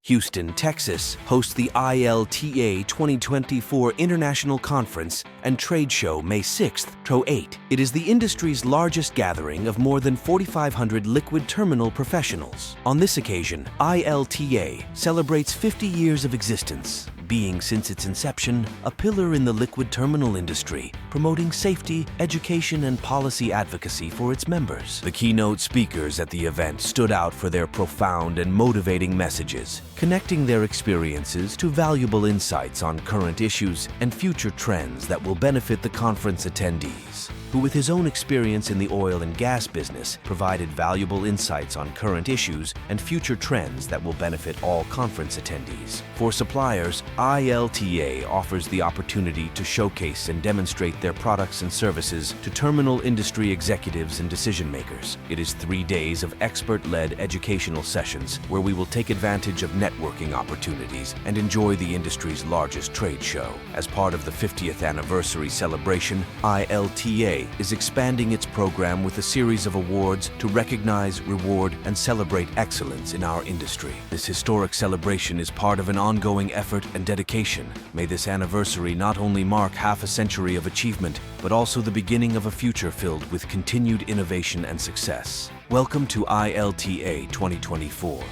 Houston, Texas hosts the ILTA 2024 International Conference and Trade Show May 6th through 8th. It is the industry's largest gathering of more than 4,500 liquid terminal professionals. On this occasion, ILTA celebrates 50 years of existence, being since its inception a pillar in the liquid terminal industry, promoting safety, education, and policy advocacy for its members. The keynote speakers at the event stood out for their profound and motivating messages, connecting their experiences to valuable insights on current issues and future trends that will benefit the conference attendees, who with his own experience in the oil and gas business provided valuable insights on current issues and future trends that will benefit all conference attendees. For suppliers, ILTA offers the opportunity to showcase and demonstrate their products and services to terminal industry executives and decision makers. It is 3 days of expert-led educational sessions where we will take advantage of networking opportunities and enjoy the industry's largest trade show. As part of the 50th anniversary celebration, ILTA is expanding its program with a series of awards to recognize, reward, and celebrate excellence in our industry. This historic celebration is part of an ongoing effort and dedication. May this anniversary not only mark half a century of achievement, but also the beginning of a future filled with continued innovation and success. Welcome to ILTA 2024.